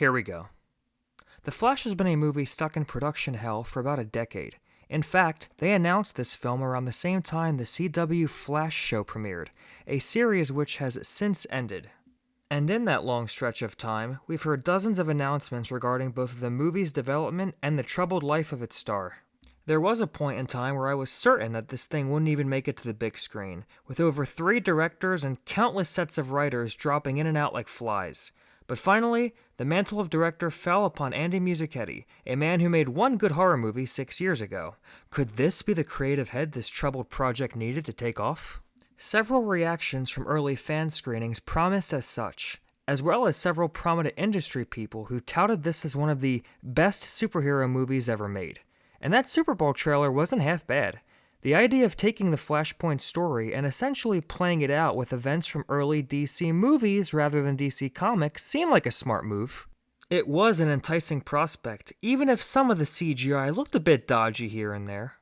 Here we go. The Flash has been a movie stuck in production hell for about a decade. In fact, they announced this film around the same time the CW Flash show premiered, a series which has since ended. And in that long stretch of time, we've heard dozens of announcements regarding both the movie's development and the troubled life of its star. There was a point in time where I was certain that this thing wouldn't even make it to the big screen, with over 3 directors and countless sets of writers dropping in and out like flies. But finally, the mantle of director fell upon Andy Muschietti, a man who made one good horror movie 6 years ago. Could this be the creative head this troubled project needed to take off? Several reactions from early fan screenings promised as such, as well as several prominent industry people who touted this as one of the best superhero movies ever made. And that Super Bowl trailer wasn't half bad. The idea of taking the Flashpoint story and essentially playing it out with events from early DC movies rather than DC Comics seemed like a smart move. It was an enticing prospect, even if some of the CGI looked a bit dodgy here and there.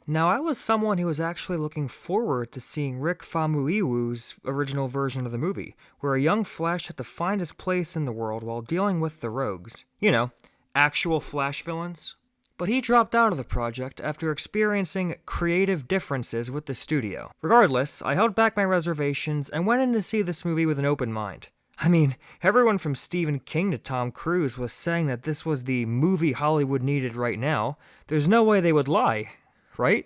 Now, I was someone who was actually looking forward to seeing Rick Famuyiwa's original version of the movie, where a young Flash had to find his place in the world while dealing with the rogues. You know, actual Flash villains. But he dropped out of the project after experiencing creative differences with the studio. Regardless, I held back my reservations and went in to see this movie with an open mind. I mean, everyone from Stephen King to Tom Cruise was saying that this was the movie Hollywood needed right now. There's no way they would lie, right?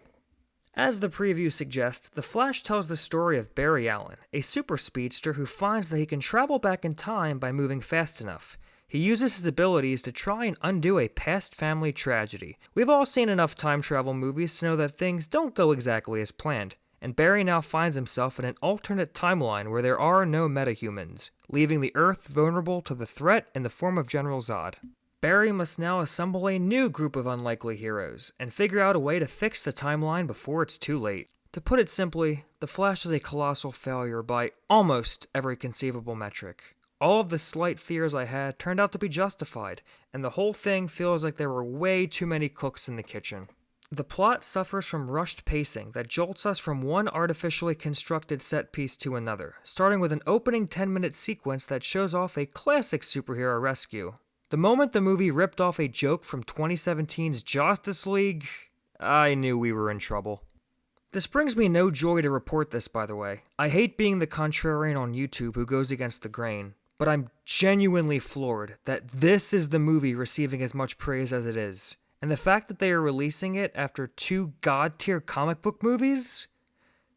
As the preview suggests, The Flash tells the story of Barry Allen, a super speedster who finds that he can travel back in time by moving fast enough. He uses his abilities to try and undo a past family tragedy. We've all seen enough time travel movies to know that things don't go exactly as planned, and Barry now finds himself in an alternate timeline where there are no metahumans, leaving the Earth vulnerable to the threat in the form of General Zod. Barry must now assemble a new group of unlikely heroes, and figure out a way to fix the timeline before it's too late. To put it simply, The Flash is a colossal failure by almost every conceivable metric. All of the slight fears I had turned out to be justified, and the whole thing feels like there were way too many cooks in the kitchen. The plot suffers from rushed pacing that jolts us from one artificially constructed set piece to another, starting with an opening 10-minute sequence that shows off a classic superhero rescue. The moment the movie ripped off a joke from 2017's Justice League, I knew we were in trouble. This brings me no joy to report this, by the way. I hate being the contrarian on YouTube who goes against the grain. But I'm genuinely floored that this is the movie receiving as much praise as it is. And the fact that they are releasing it after 2 god-tier comic book movies?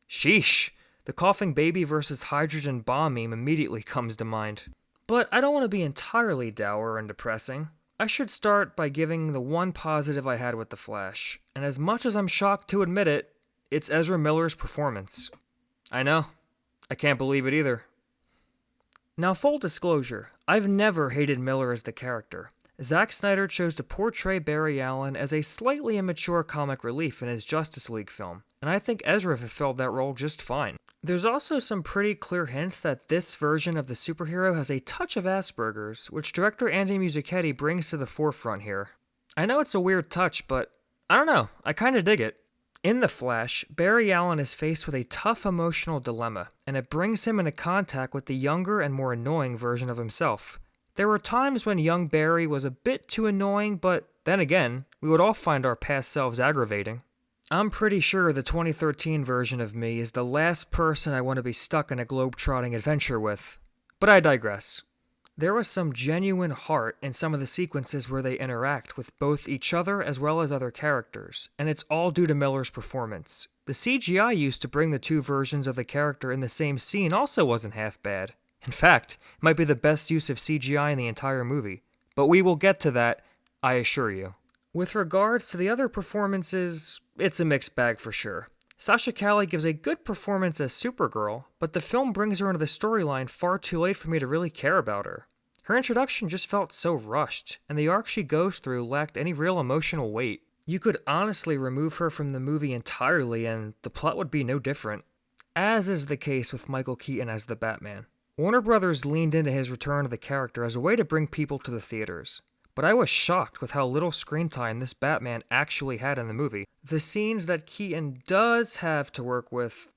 Sheesh. The coughing baby versus hydrogen bomb meme immediately comes to mind. But I don't want to be entirely dour and depressing. I should start by giving the one positive I had with The Flash. And as much as I'm shocked to admit it, it's Ezra Miller's performance. I know. I can't believe it either. Now, full disclosure, I've never hated Miller as the character. Zack Snyder chose to portray Barry Allen as a slightly immature comic relief in his Justice League film, and I think Ezra fulfilled that role just fine. There's also some pretty clear hints that this version of the superhero has a touch of Asperger's, which director Andy Muschietti brings to the forefront here. I know it's a weird touch, but I don't know, I kinda dig it. In The Flash, Barry Allen is faced with a tough emotional dilemma, and it brings him into contact with the younger and more annoying version of himself. There were times when young Barry was a bit too annoying, but then again, we would all find our past selves aggravating. I'm pretty sure the 2013 version of me is the last person I want to be stuck in a globe-trotting adventure with. But I digress. There was some genuine heart in some of the sequences where they interact with both each other as well as other characters, and it's all due to Miller's performance. The CGI used to bring the 2 versions of the character in the same scene also wasn't half bad. In fact, it might be the best use of CGI in the entire movie. But we will get to that, I assure you. With regards to the other performances, it's a mixed bag for sure. Sasha Calle gives a good performance as Supergirl, but the film brings her into the storyline far too late for me to really care about her. Her introduction just felt so rushed, and the arc she goes through lacked any real emotional weight. You could honestly remove her from the movie entirely and the plot would be no different. As is the case with Michael Keaton as the Batman. Warner Brothers leaned into his return of the character as a way to bring people to the theaters. But I was shocked with how little screen time this Batman actually had in the movie. The scenes that Keaton does have to work with,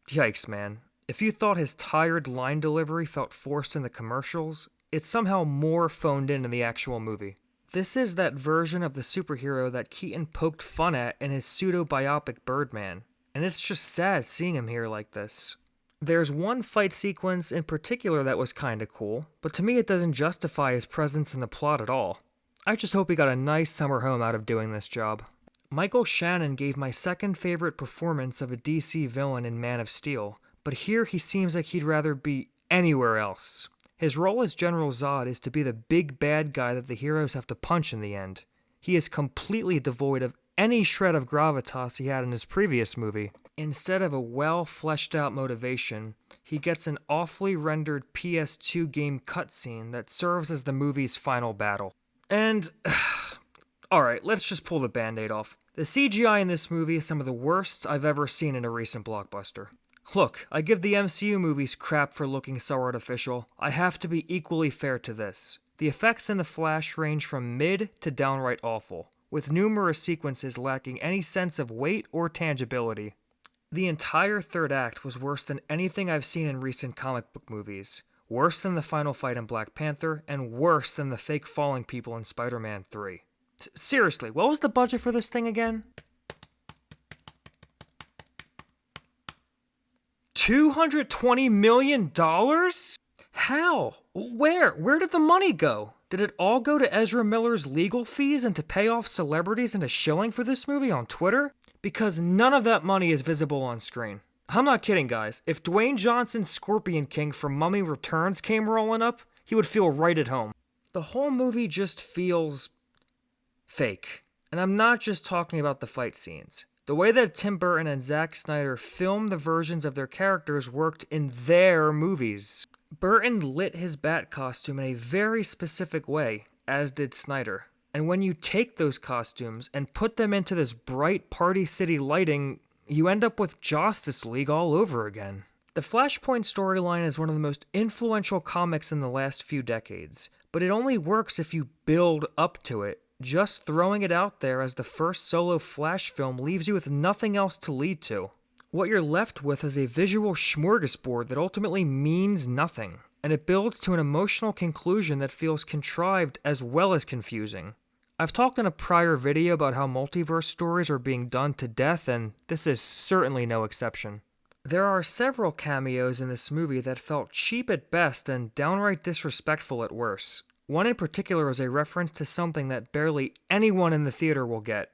yikes man. If you thought his tired line delivery felt forced in the commercials, it's somehow more phoned in the actual movie. This is that version of the superhero that Keaton poked fun at in his pseudo-biopic Birdman, and it's just sad seeing him here like this. There's one fight sequence in particular that was kinda cool, but to me it doesn't justify his presence in the plot at all. I just hope he got a nice summer home out of doing this job. Michael Shannon gave my second favorite performance of a DC villain in Man of Steel, but here he seems like he'd rather be anywhere else. His role as General Zod is to be the big bad guy that the heroes have to punch in the end. He is completely devoid of any shred of gravitas he had in his previous movie. Instead of a well fleshed out motivation, he gets an awfully rendered PS2 game cutscene that serves as the movie's final battle. And, alright, let's just pull the band-aid off. The CGI in this movie is some of the worst I've ever seen in a recent blockbuster. Look, I give the MCU movies crap for looking so artificial. I have to be equally fair to this. The effects in The Flash range from mid to downright awful, with numerous sequences lacking any sense of weight or tangibility. The entire third act was worse than anything I've seen in recent comic book movies. Worse than the final fight in Black Panther, and worse than the fake falling people in Spider-Man 3. Seriously, what was the budget for this thing again? $220 million? How? Where? Where did the money go? Did it all go to Ezra Miller's legal fees and to pay off celebrities into shilling for this movie on Twitter? Because none of that money is visible on screen. I'm not kidding, guys. If Dwayne Johnson's Scorpion King from Mummy Returns came rolling up, he would feel right at home. The whole movie just feels fake. And I'm not just talking about the fight scenes. The way that Tim Burton and Zack Snyder filmed the versions of their characters worked in their movies. Burton lit his bat costume in a very specific way, as did Snyder. And when you take those costumes and put them into this bright Party City lighting, you end up with Justice League all over again. The Flashpoint storyline is one of the most influential comics in the last few decades, but it only works if you build up to it. Just throwing it out there as the first solo Flash film leaves you with nothing else to lead to. What you're left with is a visual smorgasbord that ultimately means nothing, and it builds to an emotional conclusion that feels contrived as well as confusing. I've talked in a prior video about how multiverse stories are being done to death, and this is certainly no exception. There are several cameos in this movie that felt cheap at best and downright disrespectful at worst. One in particular is a reference to something that barely anyone in the theater will get.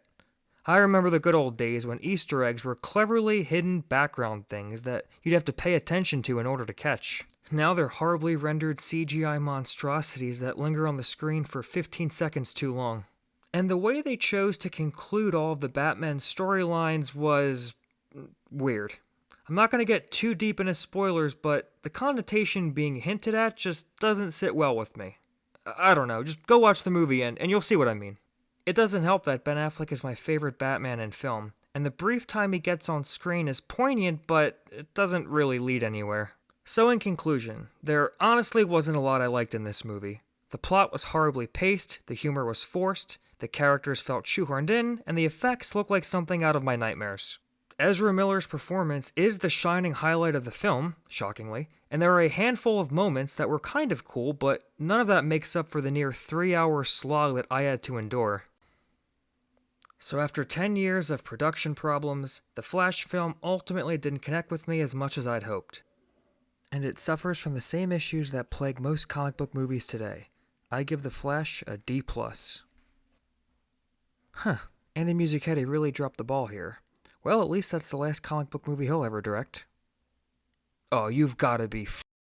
I remember the good old days when Easter eggs were cleverly hidden background things that you'd have to pay attention to in order to catch. Now they're horribly rendered CGI monstrosities that linger on the screen for 15 seconds too long. And the way they chose to conclude all of the Batman storylines was weird. I'm not going to get too deep into spoilers, but the connotation being hinted at just doesn't sit well with me. I don't know, just go watch the movie and you'll see what I mean. It doesn't help that Ben Affleck is my favorite Batman in film, and the brief time he gets on screen is poignant, but it doesn't really lead anywhere. So in conclusion, there honestly wasn't a lot I liked in this movie. The plot was horribly paced, the humor was forced, the characters felt shoehorned in, and the effects looked like something out of my nightmares. Ezra Miller's performance is the shining highlight of the film, shockingly, and there are a handful of moments that were kind of cool, but none of that makes up for the near 3-hour slog that I had to endure. So after 10 years of production problems, the Flash film ultimately didn't connect with me as much as I'd hoped. And it suffers from the same issues that plague most comic book movies today. I give The Flash a D+. Andy Muschietti really dropped the ball here. Well, at least that's the last comic book movie he'll ever direct. Oh, you've gotta be